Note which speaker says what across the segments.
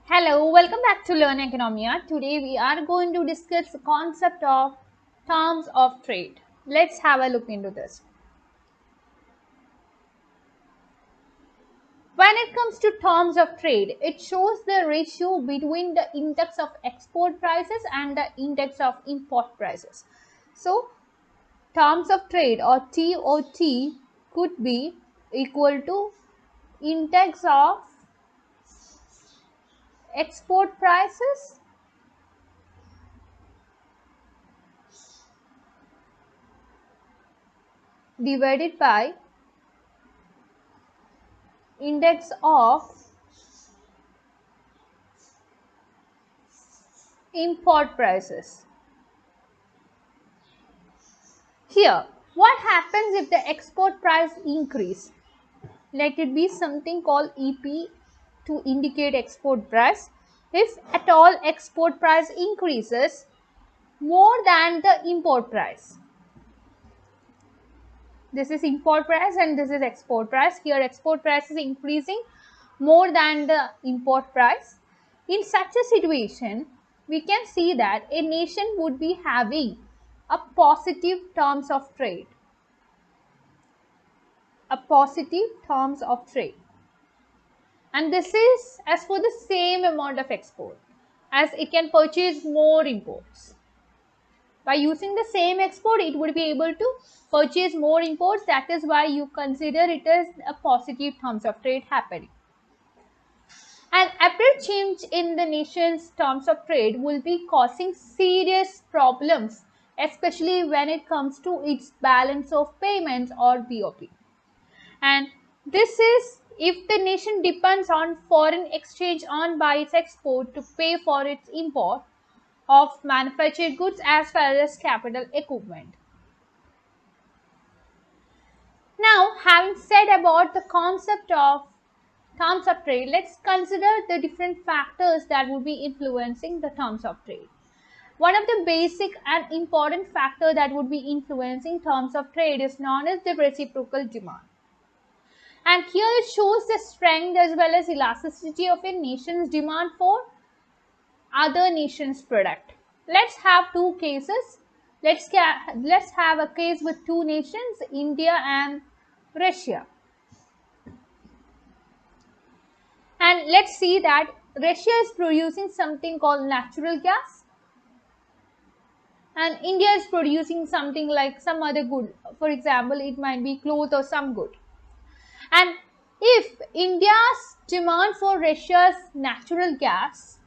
Speaker 1: Hello, welcome back to Learn Oikonomia. Today we are going to discuss the concept of terms of trade. Let's have a look into this. When it comes to terms of trade, it shows the ratio between the index of export prices and the index of import prices. So, terms of trade or TOT could be equal to index of export prices divided by index of import prices. Here, what happens if the export price increase? Let it be something called EP to indicate export price. If at all export price increases more than the import price. This is import price and this is export price. Here export price is increasing more than the import price. In such a situation, we can see that a nation would be having a positive terms of trade. A positive terms of trade. And this is as for the same amount of export, as it can purchase more imports. By using the same export, it would be able to purchase more imports. That is why you consider it as a positive terms of trade happening. An abrupt change in the nation's terms of trade will be causing serious problems, especially when it comes to its balance of payments or BOP. And this is if the nation depends on foreign exchange earned by its export to pay for its import of manufactured goods as well as capital equipment. Now, having said about the concept of terms of trade, let's consider the different factors that would be influencing the terms of trade. One of the basic and important factor that would be influencing terms of trade is known as the reciprocal demand. And here it shows the strength as well as elasticity of a nation's demand for other nation's product. Let's have two cases. Let's have a case with two nations, India and Russia. And let's see that Russia is producing something called natural gas. And India is producing something like some other good. For example, it might be clothes or some good. And if India's demand for Russia's natural gas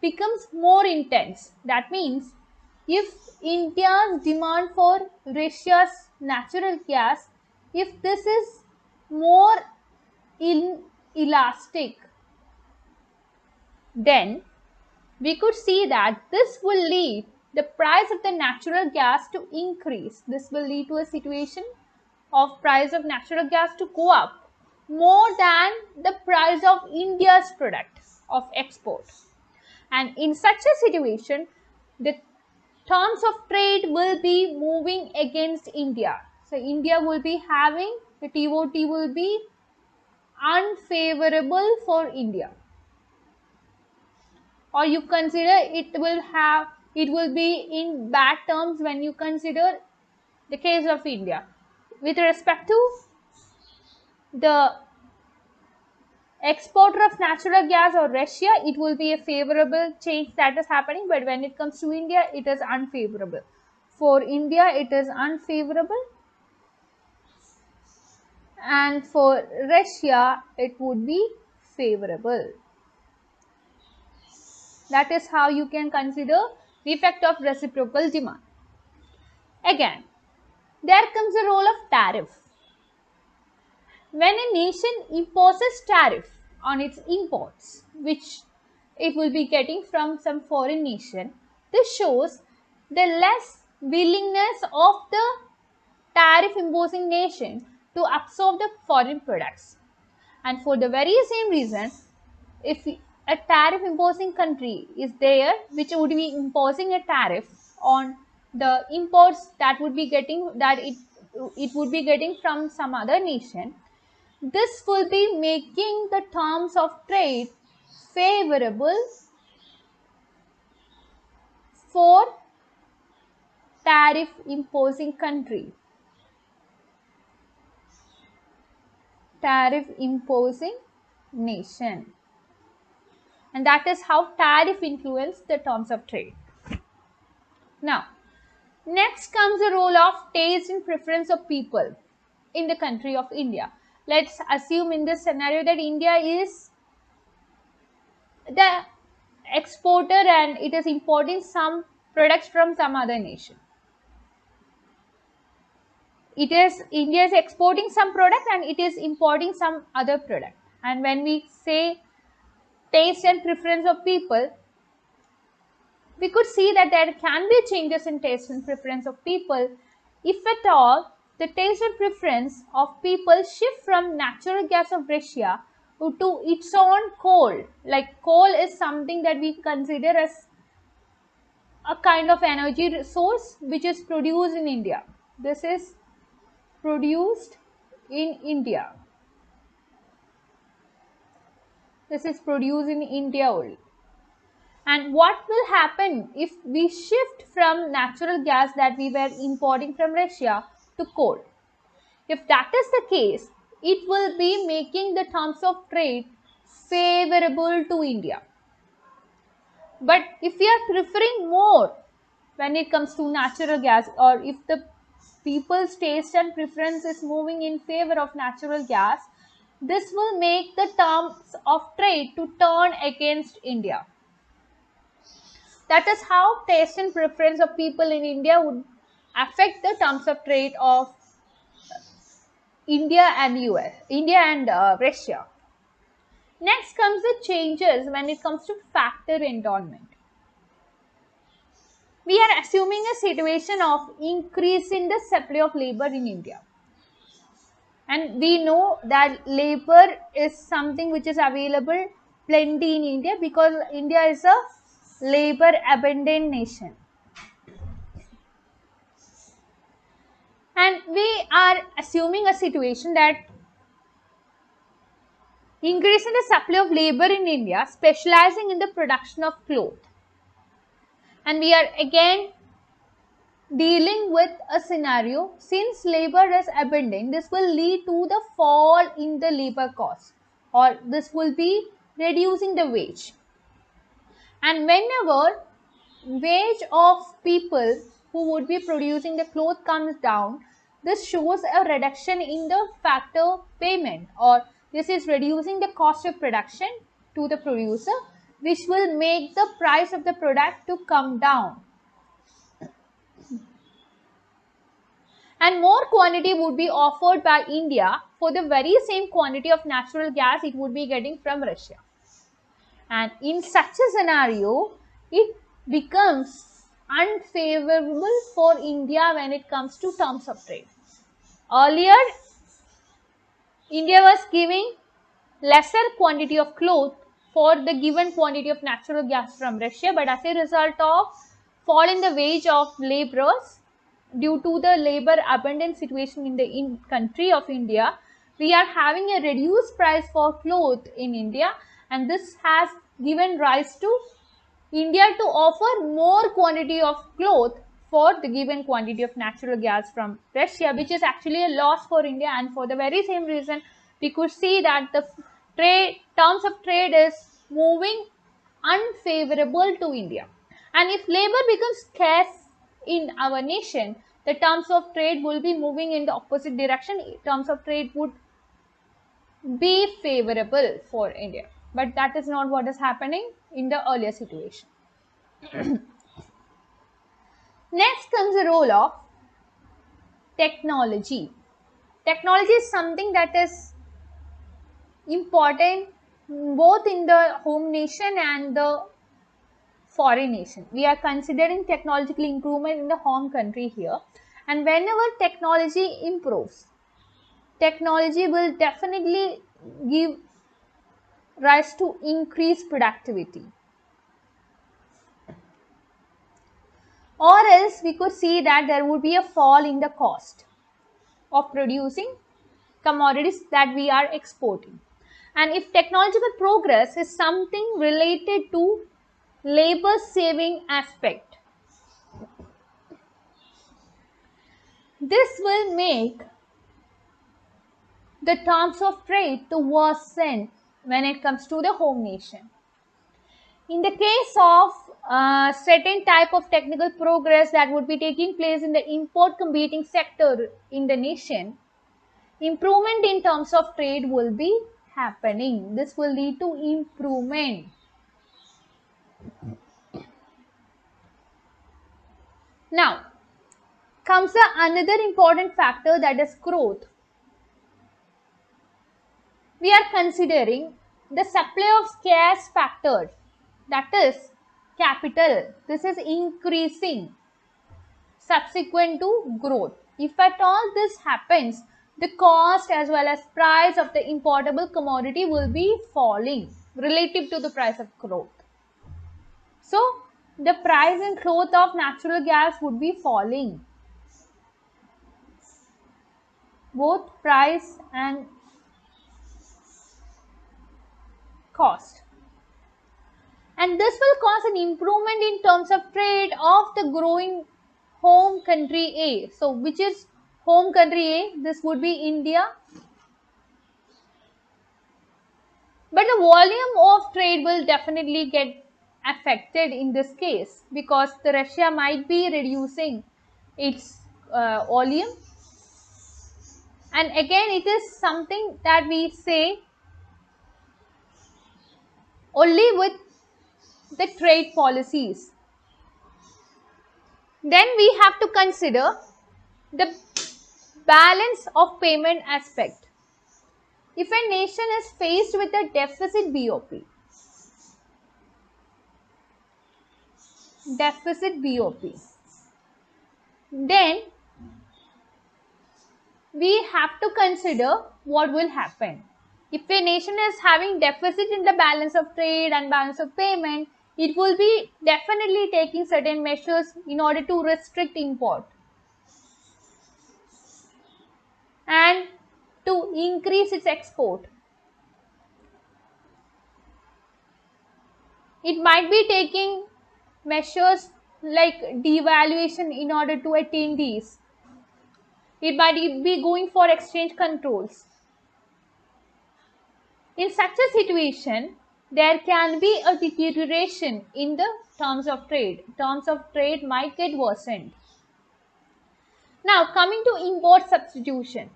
Speaker 1: becomes more intense, that means if India's demand for Russia's natural gas, if this is more inelastic, then we could see that this will lead the price of the natural gas to increase. This will lead to a situation of price of natural gas to go up more than the price of India's product of export. And in such a situation, the terms of trade will be moving against India. So India will be having, the TOT will be unfavorable for India. Or you consider it will be in bad terms when you consider the case of India. With respect to the exporter of natural gas or Russia, it will be a favorable change that is happening, but when it comes to India, it is unfavorable. For India, it is unfavorable, and for Russia, it would be favorable. That is how you can consider the effect of reciprocal demand. Again, there comes the role of tariff. When a nation imposes tariff on its imports, which it will be getting from some foreign nation, this shows the less willingness of the tariff imposing nation to absorb the foreign products. And for the very same reason, if a tariff imposing country is there which would be imposing a tariff on the imports that would be getting it would be getting from some other nation, this will be making the terms of trade favorable for tariff imposing country. Tariff imposing nation. And that is how tariff influence the terms of trade. Now, next comes the role of taste and preference of people in the country of India. Let's assume in this scenario that India is the exporter and it is importing some products from some other nation. India is exporting some product and it is importing some other product. And when we say taste and preference of people, we could see that there can be changes in taste and preference of people if at all the taste and preference of people shift from natural gas of Russia to its own coal. Like coal is something that we consider as a kind of energy resource which is produced in India. This is produced in India. This is produced in India only. And what will happen if we shift from natural gas that we were importing from Russia to coal? If that is the case, it will be making the terms of trade favorable to India. But if we are preferring more when it comes to natural gas, or if the people's taste and preference is moving in favor of natural gas, this will make the terms of trade to turn against India. That is how taste and preference of people in India would affect the terms of trade of India and Russia. Next comes the changes when it comes to factor endowment. We are assuming a situation of increase in the supply of labor in India. And we know that labor is something which is available plenty in India because India is a labor abundant nation. And we are assuming a situation that increase in the supply of labor in India, specializing in the production of cloth. And we are again dealing with a scenario, since labor is abundant, this will lead to the fall in the labor cost, or this will be reducing the wage. And whenever wage of people who would be producing the cloth comes down, this shows a reduction in the factor payment, or this is reducing the cost of production to the producer, which will make the price of the product to come down. And more quantity would be offered by India for the very same quantity of natural gas it would be getting from Russia. And in such a scenario, it becomes unfavorable for India when it comes to terms of trade. Earlier, India was giving lesser quantity of cloth for the given quantity of natural gas from Russia, but as a result of fall in the wage of laborers due to the labor abundant situation in the country of India, we are having a reduced price for cloth in India, and this has given rise to India to offer more quantity of cloth for the given quantity of natural gas from Russia, which is actually a loss for India. And for the very same reason, we could see that the terms of trade is moving unfavorable to India. And if labor becomes scarce in our nation, the terms of trade will be moving in the opposite direction. Terms of trade would be favorable for India. But that is not what is happening in the earlier situation. Next comes the role of technology. Technology is something that is important both in the home nation and the foreign nation. We are considering technological improvement in the home country here. And whenever technology improves, technology will definitely give rise to increased productivity. Or else we could see that there would be a fall in the cost of producing commodities that we are exporting. And if technological progress is something related to labor saving aspect, this will make the terms of trade to worsen when it comes to the home nation. In the case of certain type of technical progress that would be taking place in the import competing sector in the nation, improvement in terms of trade will be happening. This will lead to improvement. Now comes another important factor, that is growth. We are considering the supply of scarce factors, that is capital. This is increasing subsequent to growth. If at all this happens, the cost as well as price of the importable commodity will be falling relative to the price of growth. So the price and growth of natural gas would be falling. Both price and cost. And this will cause an improvement in terms of trade of the growing home country A. So which is home country A? This would be India. But the volume of trade will definitely get affected in this case, because the Russia might be reducing its volume. And again, it is something that we say only with the trade policies. Then we have to consider the balance of payment aspect. If a nation is faced with a deficit BOP, then we have to consider what will happen. If a nation is having deficit in the balance of trade and balance of payment, it will be definitely taking certain measures in order to restrict import and to increase its export. It might be taking measures like devaluation in order to attain these. It might be going for exchange controls. In such a situation, there can be a deterioration in the terms of trade. Terms of trade might get worsened. Now, coming to import substitution.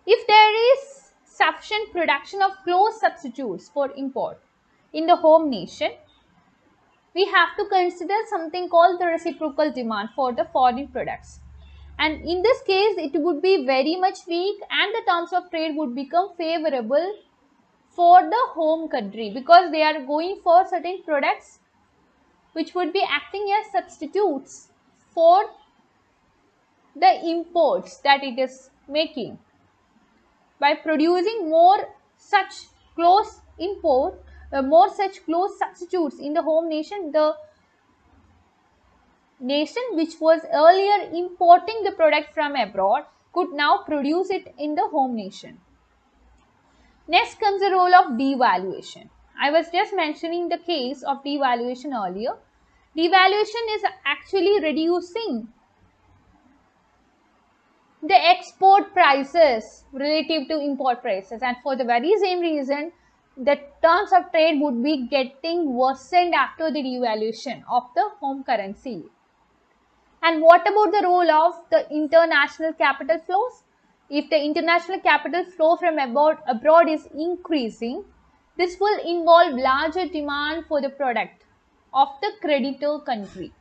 Speaker 1: If there is sufficient production of close substitutes for import in the home nation, we have to consider something called the reciprocal demand for the foreign products. And in this case, it would be very much weak and the terms of trade would become favorable for the home country, because they are going for certain products which would be acting as substitutes for the imports that it is making. By producing more such close substitutes in the home nation, the nation which was earlier importing the product from abroad could now produce it in the home nation. Next comes the role of devaluation. I was just mentioning the case of devaluation earlier. Devaluation is actually reducing the export prices relative to import prices, and for the very same reason, the terms of trade would be getting worsened after the devaluation of the home currency. And what about the role of the international capital flows? If the international capital flow from abroad is increasing, this will involve larger demand for the product of the creditor country.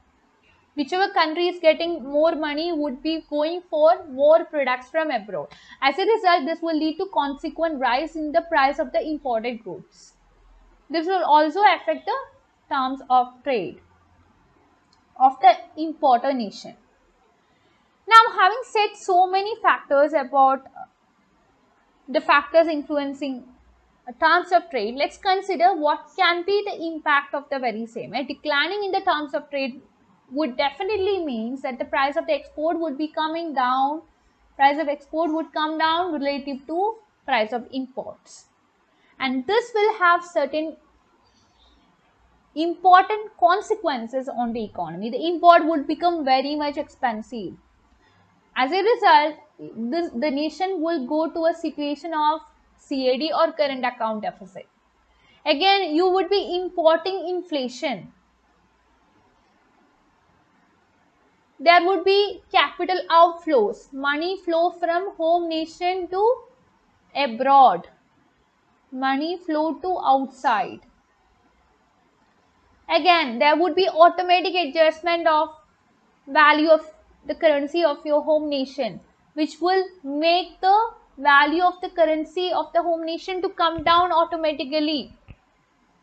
Speaker 1: Whichever country is getting more money would be going for more products from abroad. As a result, this will lead to consequent rise in the price of the imported goods. This will also affect the terms of trade of the importer nation. Now, having said so many factors about the factors influencing terms of trade, let's consider what can be the impact of the very same. Declining in the terms of trade would definitely means that the price of the export would be coming down price of export would come down relative to price of imports. And this will have certain important consequences on the economy. The import would become very much expensive. As a result, the nation will go to a situation of CAD or current account deficit. Again, you would be importing inflation. There would be capital outflows, money flow from home nation to abroad, money flow to outside. Again, there would be automatic adjustment of value of the currency of your home nation, which will make the value of the currency of the home nation to come down automatically,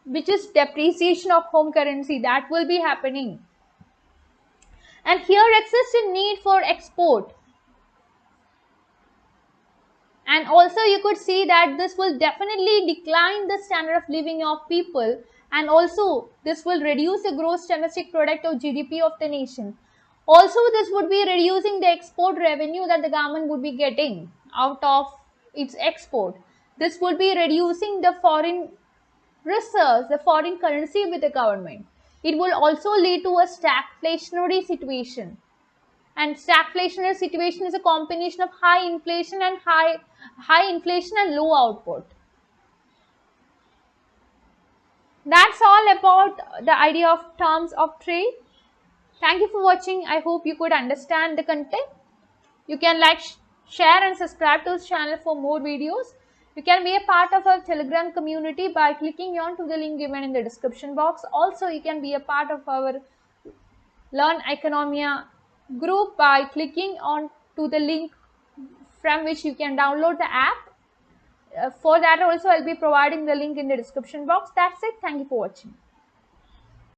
Speaker 1: which is depreciation of home currency that will be happening. And here exists a need for export. And also you could see that this will definitely decline the standard of living of people, and also this will reduce the gross domestic product or GDP of the nation. Also, this would be reducing the export revenue that the government would be getting out of its export. This would be reducing the foreign reserves, the foreign currency with the government. It will also lead to a stagflationary situation. And stagflationary situation is a combination of high inflation and low output. That's all about the idea of terms of trade. Thank you for watching. I hope you could understand the content. You can like, share and subscribe to this channel for more videos. You can be a part of our Telegram community by clicking on to the link given in the description box. Also, you can be a part of our Learn Oikonomia group by clicking on to the link from which you can download the app. For that also, I'll be providing the link in the description box. That's it. Thank you for watching.